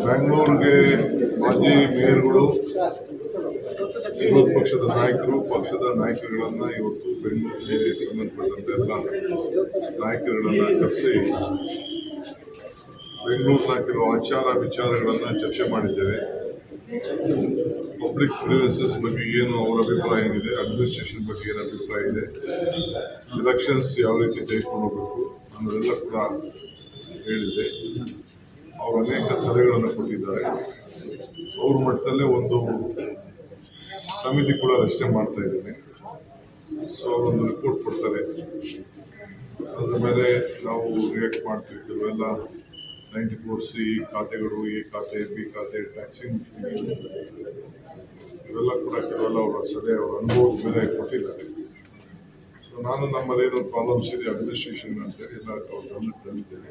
ಬೆಂಗಳೂರಿಗೆ ಮಾಜಿ ಮೇಯರ್ಗಳು, ವಿರೋಧ ಪಕ್ಷದ ನಾಯಕರು, ಪಕ್ಷದ ನಾಯಕರುಗಳನ್ನ ಇವತ್ತು ಬೆಂಗಳೂರಿಗೆ ಸಂಬಂಧಪಟ್ಟಂತೆ ಎಲ್ಲ ನಾಯಕರುಗಳನ್ನ ಕರೆಸಿ ಬೆಂಗಳೂರಿನ ಕೆಲವು ಆಚಾರ ವಿಚಾರಗಳನ್ನು ಚರ್ಚೆ ಮಾಡಿದ್ದೇವೆ. ಪಬ್ಲಿಕ್ ಗ್ರೀವೆನ್ಸಸ್ ಬಗ್ಗೆ ಏನು ಅವರ ಅಭಿಪ್ರಾಯ ಏನಿದೆ, ಅಡ್ಮಿನಿಸ್ಟ್ರೇಷನ್ ಬಗ್ಗೆ ಏನು ಅಭಿಪ್ರಾಯ ಇದೆ, ಎಲೆಕ್ಷನ್ಸ್ ಯಾವ ರೀತಿ ತೆಗೆದುಕೊಂಡು ಹೋಗಬೇಕು ಅನ್ನೋದೆಲ್ಲ ಕೂಡ ಹೇಳಿದೆ. ಅವರು ಅನೇಕ ಸಲಹೆಗಳನ್ನು ಕೊಟ್ಟಿದ್ದಾರೆ. ಅವ್ರ ಮಟ್ಟದಲ್ಲೇ ಒಂದು ಸಮಿತಿ ಕೂಡ ರಚನೆ ಮಾಡ್ತಾ ಇದ್ದೇನೆ. ಸೊ ಒಂದು ರಿಪೋರ್ಟ್ ಕೊಡ್ತಾರೆ, ಅದ್ರ ಮೇಲೆ ನಾವು ರಿಯಾಕ್ಟ್ ಮಾಡ್ತೀವಿ. ಕೆಲವೆಲ್ಲ 94C ಖಾತೆಗಳು, ಎ ಖಾತೆ, ಬಿ ಖಾತೆ, ಟ್ಯಾಕ್ಸಿಂಗ್, ಇವೆಲ್ಲ ಕೂಡ ಕೆಲವೆಲ್ಲ ಅವರ ಸಲಹೆ, ಅವರ ಅನುಭವದ ಮೇಲೆ ಕೊಟ್ಟಿದ್ದಾರೆ. ಸೊ ನಾನು ನಮ್ಮದೇನು ಪ್ರಾಬ್ಲಮ್ಸ್ ಇದೆ ಅಡ್ಮಿನಿಸ್ಟ್ರೇಷನ್ ಅಂತೇಳಿ ಎಲ್ಲ ಅವ್ರ ಗಮನಕ್ಕೆ ತಂದಿದ್ದೇನೆ.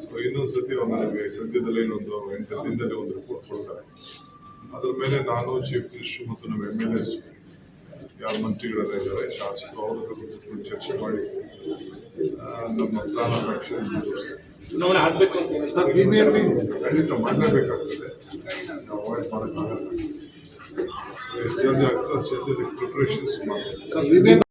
ಸೊ ಇನ್ನೊಂದು ಸತಿ ನನಗೆ ಸದ್ಯದಲ್ಲೇ ಇನ್ನೊಂದು 8 ದಿನದಲ್ಲಿ ಒಂದು ರಿಪೋರ್ಟ್ ಕೊಡ್ತಾರೆ. ಅದರ ಮೇಲೆ ನಾನು ಚೀಫ್ ಮಿನಿಸ್ಟರ್ ಮತ್ತು ನಮ್ಮ MLAs ಯಾರು ಮಂತ್ರಿಗಳೆಲ್ಲ ಇದ್ದಾರೆ, ಶಾಸಕರು, ಅವ್ರ ಕುರಿತು ಚರ್ಚೆ ಮಾಡಿ ನಮ್ಮ ಪ್ಲಾನ್ ಆಫ್ ಆಕ್ಷನ್ ಚುನಾವಣೆ ಆಗಬೇಕು ಅಂತ ಖಂಡಿತ ಮಾಡಲೇಬೇಕಾಗ್ತದೆ. ನಾವು ಅವಾಯ್ಡ್ ಮಾಡೋಕ್ಕಾಗಲ್ಲ. ಎಷ್ಟು ಜಲ್ದಿ ಆಗ್ತದೆ ಅಷ್ಟು ಜಲ್ದಿ ಪ್ರಿಪ್ರೇಷನ್ಸ್ ಮಾಡಿ